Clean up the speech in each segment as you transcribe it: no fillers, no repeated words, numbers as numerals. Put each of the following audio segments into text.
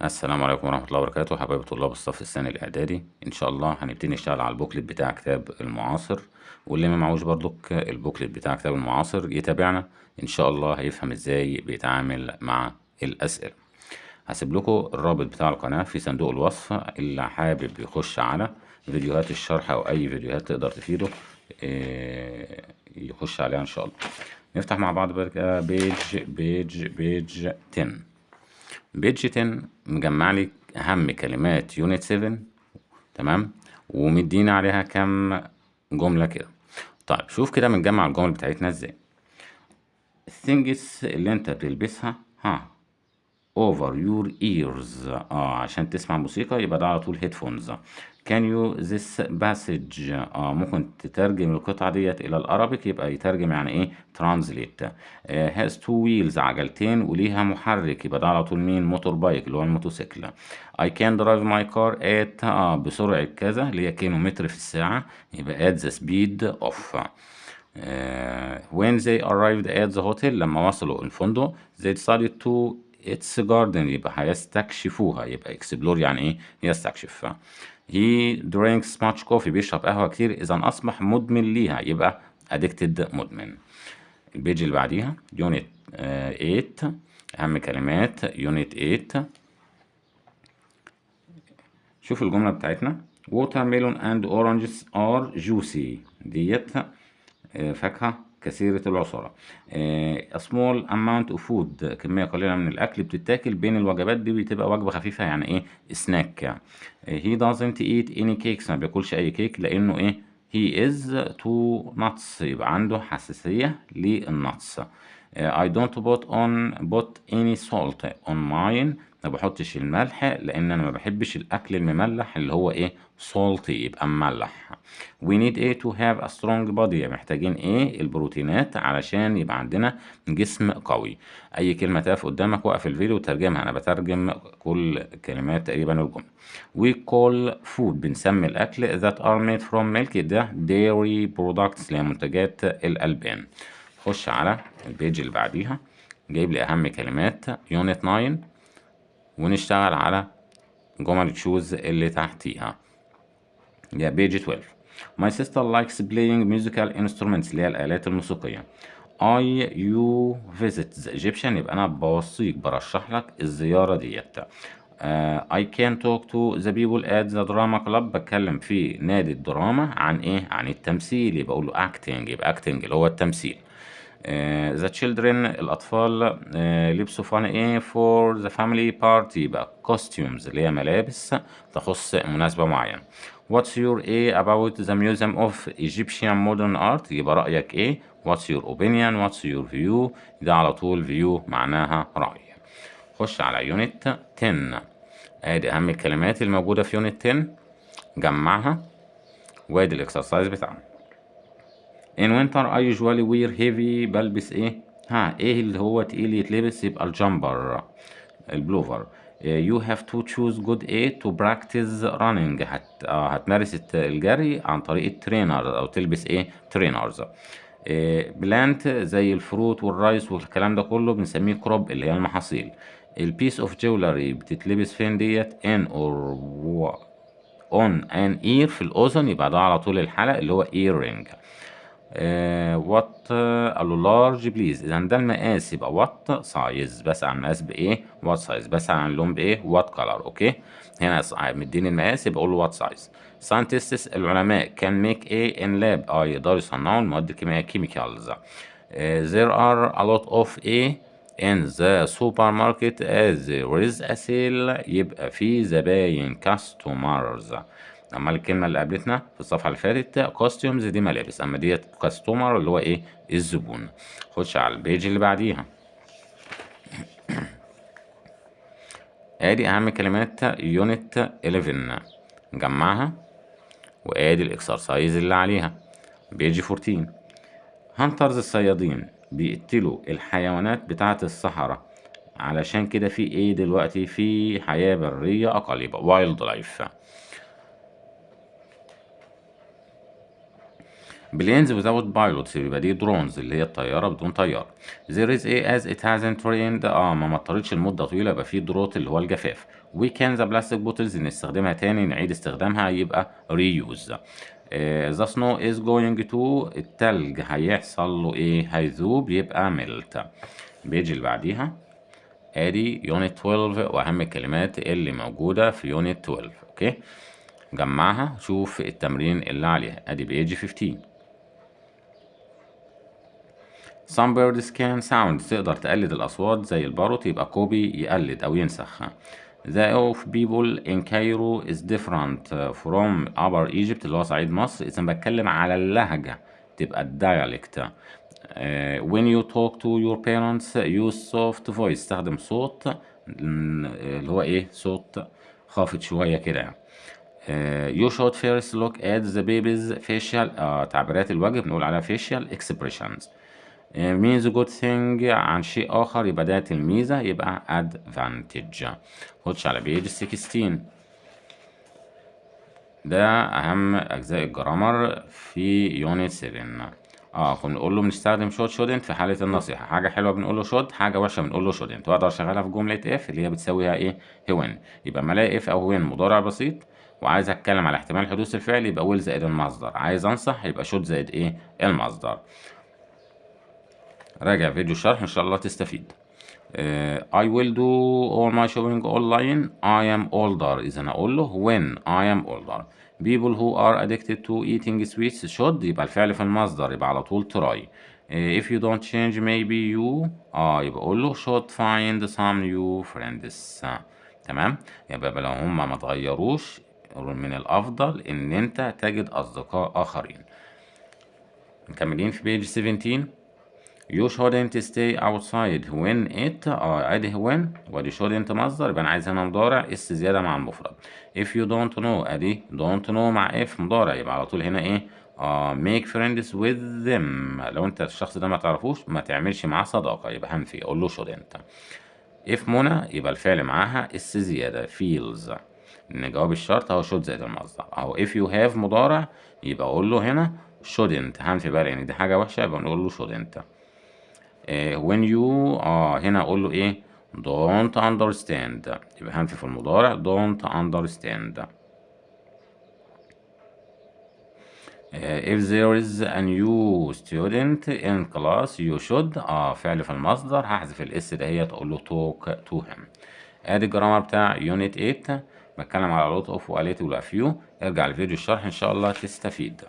السلام عليكم ورحمة الله وبركاته، حبايب طلاب الصف الثاني الإعدادي. إن شاء الله هنبتدي نشتغل على البوكلت بتاع كتاب المعاصر، واللي ما معهوش برضك البوكلت بتاع كتاب المعاصر يتابعنا إن شاء الله هيفهم إزاي بيتعامل مع الأسئلة. هسيب لكم الرابط بتاع القناة في صندوق الوصف، اللي حابب يخش على فيديوهات الشرح أو أي فيديوهات تقدر تفيده يخش عليها إن شاء الله. نفتح مع بعض بقى بيج 10. بيج 10 مجمع لي أهم كلمات يونت 7، تمام، ومدينا عليها كام جملة كده. طيب شوف كده بنجمع الجمل بتاعتنا ازاي. الثينجز اللي انت بتلبسها over your ears، عشان تسمع موسيقى يبقى ده على طول headphones. can you this passage، ممكن تترجم القطعة ديت إلى الأرابيك، يبقى يترجم يعني إيه translate. has two wheels، عجلتين وليها محرك، يبقى ده على طول مين؟ موتور بايك اللي هو الموتوسيكل. I can drive my car at بسرعة كذا اللي هي كيلومتر في الساعة، يبقى at the speed of. when they arrived at the hotel، لما وصلوا الفندق they decided to its garden، يبقى هيستكشفوها، يبقى explore يعني ايه؟ يستكشف. he drinks much coffee، بيشرب قهوة كتير، إذا أصبح مدمن ليها، يبقى addicted، مدمن. البيج اللي بعديها unit 8، أهم كلمات unit 8. شوف الجملة بتاعتنا watermelon and oranges are juicy، ديت فاكهة كثيرة العصارة. a small amount of food، كمية قليلة من الأكل بتتاكل بين الوجبات، دي بتبقى وجبة خفيفة يعني إيه؟ سناك يعني. he doesn't eat any cakes، ما بياكلش أي كيك لأنه إيه؟ he is to nuts، يبقى عنده حساسية للنتس. I don't put any salt on mine، ما بحطش الملح لان انا ما بحبش الاكل المملح اللي هو ايه؟ salty، يبقى مملح. we need to have a strong body، محتاجين ايه؟ البروتينات علشان يبقى عندنا جسم قوي. اي كلمة تقف قدامك وقف الفيديو وترجمها، انا بترجم كل كلمات تقريبا الجملة. we call food، بنسمي الاكل that are made from milk، ده dairy products اللي هي منتجات الالبان. خش على البيج اللي بعديها، جايب لي اهم كلمات يونت 9، ونشتغل على جمل تشوز اللي تحتيها. يا بيج 12. My sister likes playing musical instruments، اللي هي الآلات الموسيقية. you visit the Egyptian، يبقى أنا بوصيك برشح لك الزيارة ديت. I can talk to the people at the drama club، بتكلم في نادي الدراما عن إيه؟ عن التمثيل، يبقى أقول له acting، يبقى acting اللي هو التمثيل. the children، الأطفال لبسوا فن إيه؟ for the family party، يبقى costumes اللي هي ملابس تخص مناسبة معينة. what's your إيه about the museum of Egyptian modern art، يبقى رأيك إيه؟ what's your opinion، what's your view، ده على طول view معناها رأي. خش على يونت 10، ادي أهم الكلمات الموجودة في يونت 10، جمعها، وادي الإكسرسايز بتاعنا. in winter I usually wear heavy، بلبس ايه؟ ايه اللي هو تقيل يتلبس؟ يبقى الجامبر، البلوفر. you have to choose good to practice running، هتمارس الجري عن طريق الترينر، او تلبس ايه؟ ترينرز. بلانت زي الفروت والرايس والكلام ده كله بنسميه كروب اللي هي المحاصيل. البيس اوف جولري بتتلبس فين ديت؟ ان اور اون ان اير، في الاذن، يبقى ده على طول الحلق اللي هو ايرينج. وات قال له لارج بليز، اذا ده المقاس يبقى وات سايز، بسأل عن المقاس بايه؟ وات سايز. بسأل عن اللون بايه؟ وات كلر. اوكي، هنا مديني المقاس يبقى اقول له وات سايز. ساينتستس العلماء كان ميك ايه ان لاب، يقدروا يصنعوا المواد الكيميائيه كيميكالز. there are a lot of ايه in the supermarket as there is a sale، يبقى في زباين customers. اما الكلمه اللي قابلتنا في الصفحه اللي فاتت كوستيومز، دي ملابس، اما ديت كاستمر اللي هو ايه؟ الزبون. خش على البيج اللي بعديها، ادي اهم كلمات يونت 11، نجمعها، وادي الاكسرسايز اللي عليها. بيج 14. هانترز الصيادين بيقتلوا الحيوانات بتاعه الصحراء، علشان كده في ايه دلوقتي؟ في حياه بريه اقل، يبقى وايلد لايف. planes without pilots يبقى دي drones اللي هي الطيارة بدون طيار. there is a as it hasn't rained ما مطرتش لمدة طويلة يبقى في drought اللي هو الجفاف. we can the plastic bottles نستخدمها تاني نعيد استخدامها يبقى reuse. the snow is going to التلج هيحصل له ايه هيذوب يبقى melt. بيجي اللي بعديها ادي يونت 12 واهم الكلمات اللي موجودة في يونت 12. اوكي جمعها شوف التمرين اللي عليها ادي بيجي 15. some birds can sound تقدر تقلد الأصوات زي الباروت يبقى كوبي يقلد أو ينسخ. the of people in Cairo is different from upper Egypt اللي هو صعيد مصر. إذا بتكلم على اللهجة تبقى الديالكت. when you talk to your parents use soft voice استخدم صوت اللي هو ايه صوت خافت شوية كده يعني. you should first look at the baby's facial تعبيرات الوجه بنقول عليها facial expressions. means good thing عن شيء آخر يبقى ده الميزة يبقى advantage. خدش على بيج 16 ده أهم أجزاء الجرامر في يونت 7. كنا نقول له بنستخدم should shouldn't في حالة النصيحة. حاجة حلوة بنقول له should حاجة وحشة بنقول له shouldn't. وأقدر أشغلها في جملة if اللي هي بتساويها إيه when. يبقى ما ألاقي if أو when مضارع بسيط وعايز أتكلم على احتمال حدوث الفعل يبقى will زائد المصدر. عايز أنصح يبقى should زائد إيه المصدر. راجع فيديو الشرح إن شاء الله تستفيد. I will do all my shopping online. I am older. إذا أقول له when I am older. People who are addicted to eating sweets should يبقى الفعل في المصدر يبقى على طول try. If you don't change maybe you يبقى أقول له should find some new friends. تمام يبقى لو هما ما تغيروش من الأفضل إن أنت تجد أصدقاء آخرين. مكملين في page 17. You shouldn't stay outside when it ادي when وادي shouldn't مصدر يبقى انا عايز هنا مضارع اس زيادة مع المفرد. If you don't know ادي don't know مع if مضارع يبقى على طول هنا ايه make friends with them. لو انت الشخص ده ما تعرفوش ما تعملش معاه صداقة يبقى هنفي اقول له shouldn't. if منى يبقى الفعل معاها اس زيادة feels ان جواب الشرط اهو should زائد المصدر اهو. if you have مضارع يبقى اقول له هنا shouldn't هنفي بقى لان دي حاجة وحشة يبقى نقول له shouldn't. when you هنا اقول له ايه don't understand يبقى هنفي في المضارع don't understand. if there is a new student in class you should فعل في المصدر هحذف الاس ده تقول له talk to him. ادي الجرامر بتاع يونت 8 بتكلم على lot of وقالت ولا few. ارجع لفيديو الشرح ان شاء الله تستفيد.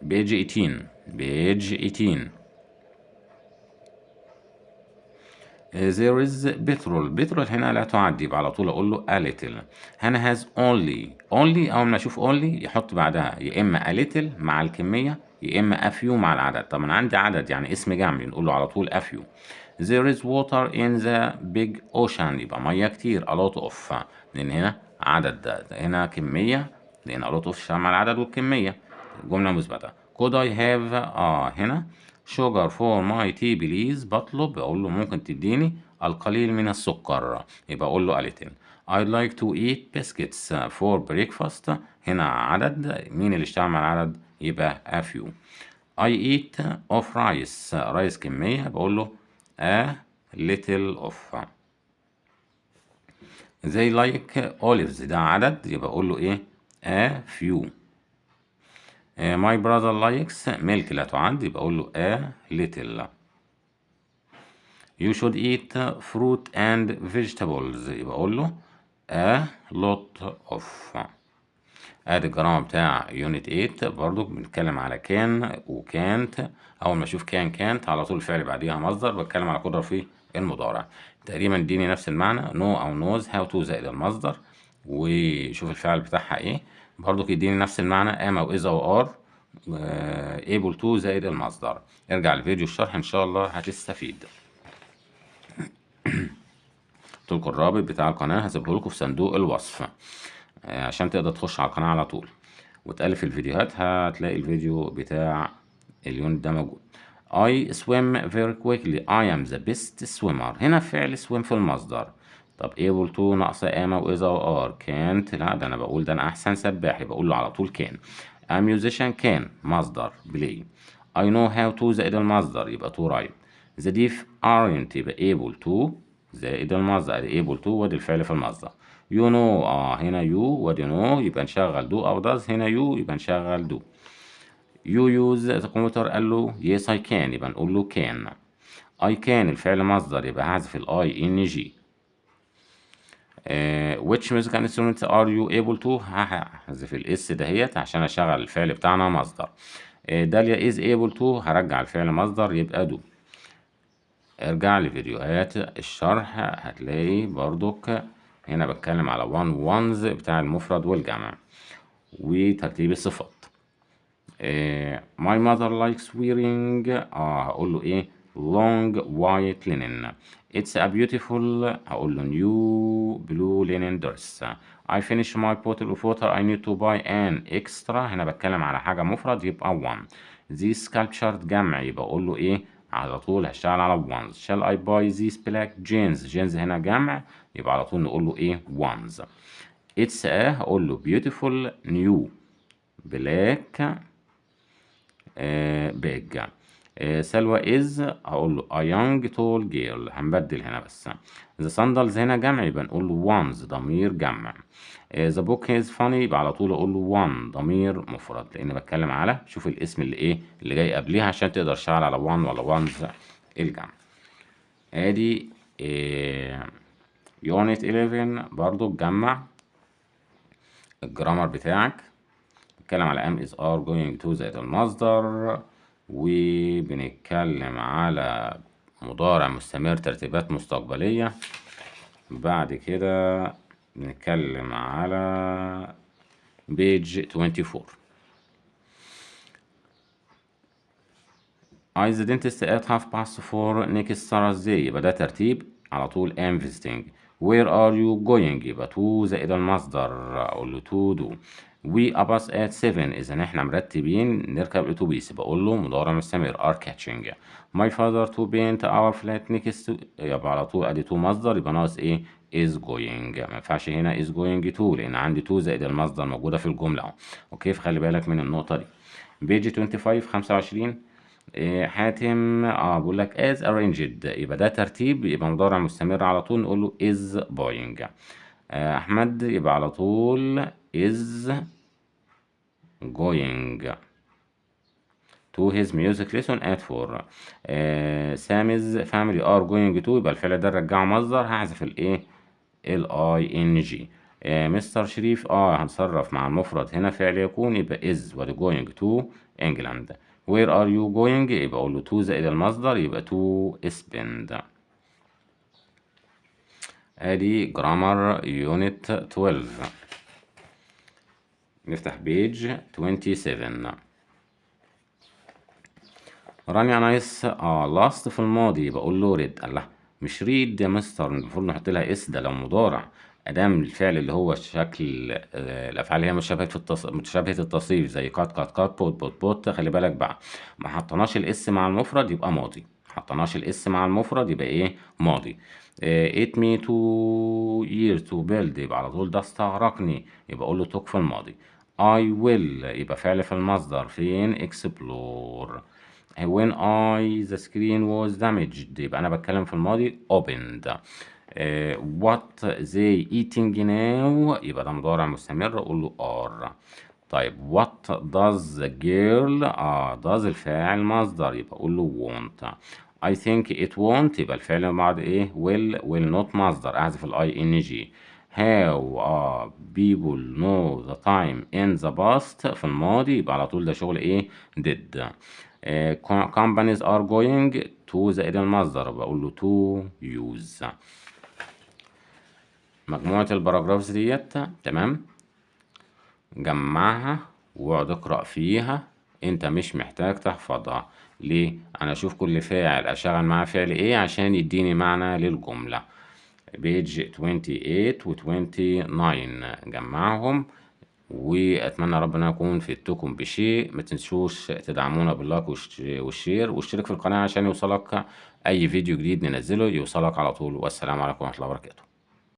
بيج 18 there is petrol هنا لا تعد يبقى على طول اقول له a little. هنا has only اول ما اشوف only يحط بعدها يا اما a little مع الكميه يا اما a few مع العدد. طب انا عندي عدد يعني اسم جمع نقول له على طول a few. there is water in the big ocean يبقى ميه كتير a lot of لان هنا عدد ده هنا كميه لان a lot of مع العدد والكميه جمله مثبته. could I have هنا sugar for my tea please بطلب أقول له ممكن تديني القليل من السكر يبقى أقول له a little. I'd like to eat biscuits for breakfast هنا عدد مين اللي اشتغل مع العدد يبقى a few. I eat of rice رايس كمية بقول له a little of. they like olives ده عدد يبقى أقول له إيه a few. my brother likes milk لا تعد يبقى أقول له a little. you should eat fruit and vegetables يبقى أقول له a lot of. ادي الجرامر بتاع يونت 8 برضو بنتكلم على كان وكانت. اول ما اشوف كانت على طول الفعل بعديها مصدر بتكلم على قدرة في المضارع. تقريبا اديني نفس المعنى no او knows how to زائد المصدر وشوف الفعل بتاعها ايه برضو يديني نفس المعنى am او is او are able to زائد المصدر. ارجع لفيديو الشرح ان شاء الله هتستفيد. قلتلكوا الرابط بتاع القناة هسيبهولكوا في صندوق الوصف عشان تقدر تخش على القناة على طول وتقلب في الفيديوهات هتلاقي الفيديو بتاع اليونت ده موجود. I swim very quickly. I am the best swimmer. هنا فعل swim في المصدر. طب able to ناقصة am و is و are. can't لا ده أنا بقول ده أنا أحسن سباح يبقى أقول له على طول can. a musician كان مصدر play. I know how to زائد المصدر يبقى to write. the deaf aren't يبقى able to زائد المصدر able to وادي الفعل في المصدر. you know هنا you وادي know يبقى نشغل do أو does، هنا you يبقى نشغل do. you use the computer قال له yes I can يبقى نقول له can. I can الفعل مصدر يبقى هحذف ال ing. which music instruments are you able to هحذف الاس دهيت عشان اشغل الفعل بتاعنا مصدر. داليا is able to هرجع الفعل مصدر يبقى do. ارجع لفيديوهات الشرح هتلاقي برضك هنا بتكلم على ones بتاع المفرد والجمع وترتيب الصفات. my mother likes wearing هقول له ايه long white linen. it's a beautiful هقول له new blue linen dress. I finished my bottle of water. I need to buy an extra. هنا بتكلم على حاجة مفرد يبقى one. these sculptured جمع يبقى اقول له ايه على طول هشتغل على ones. shall I buy these black jeans. jeans هنا جمع يبقى على طول نقول له ايه ones. it's a هقول له beautiful new black bag. سلوى is هقول له a young tall girl. هنبدل هنا بس. the sandals هنا جمع يبقى نقول له ones ضمير جمع. the book is funny يبقى على طول اقول له one ضمير مفرد لان بتكلم على شوف الاسم اللي ايه اللي جاي قبليها عشان تقدر تشتغل على one ولا ones الجمع. ادي يونت 11 برضو تجمع الجرامر بتاعك. بنتكلم على am is are going to زائد المصدر، وبنتكلم على مضارع مستمر ترتيبات مستقبلية. بعد كده بنتكلم على page 24. I the dentist at 4:30 next Thursday يبقى ده ترتيب على طول am visiting. Where are you going يبقى to زائد المصدر أقول له to do. We a bus at 7 إذا إحنا مرتبين نركب الأتوبيس بقول له مضارع مستمر are catching. My father to paint our flat next يبقى على طول أدي to مصدر يبقى ناقص إيه is going. ما ينفعش هنا is going to لأن عندي to زائد المصدر موجودة في الجملة أهو. أوكي فخلي بالك من النقطة دي. page 25 حاتم بقول لك as arranged يبقى ده ترتيب يبقى مضارع مستمر على طول نقول له is buying. احمد يبقى على طول is going to his music lesson at 4. سامز family are going to يبقى الفعل ده نرجعه مصدر هحذف الايه ing. مستر شريف هنصرف مع المفرد هنا فعل يكون يبقى is وادي going to England. Where are you going يبقى اقول له to زائد المصدر يبقى to spend. ادي جرامر يونت 12. نفتح بيج 27. رانيا نايس لاست في الماضي بقول له ريد. الله مش ريد يا مستر المفروض نحط لها اس ده لو مضارع ادام الفعل اللي هو شكل الافعال اللي هي متشابهه التصريف زي كات بوت خلي بالك بقى ما حطيناش الاس مع المفرد يبقى ماضي، حطيناش الاس مع المفرد يبقى ايه ماضي. it me 2 years to build يبقى على طول ده استغرقني يبقى اقول له توك في الماضي. I will يبقى فعل في المصدر فين explore. when the screen was damaged يبقى أنا بتكلم في الماضي opened. what they eating now يبقى ده مضارع مستمر أقول له are. طيب what does the girl does الفاعل مصدر يبقى أقول له want. I think it won't يبقى الفعل بعد إيه will not مصدر أحذف ال ing. how people know the time in the past في الماضي يبقى على طول ده شغل إيه did. companies are going to زائد المصدر بقول له to use. مجموعة الباراجرافز ديت تمام جمعها واقعد اقرأ فيها انت مش محتاج تحفظها. ليه؟ انا اشوف كل فاعل اشغل معاه فعل ايه عشان يديني معنى للجملة. بيج 28 و 29 جمعهم واتمنى ربنا يكون فدتكم بشيء. ما تنسوش تدعمونا باللايك والشير واشترك في القناة عشان يوصلك اي فيديو جديد ننزله يوصلك على طول. والسلام عليكم ورحمة الله وبركاته.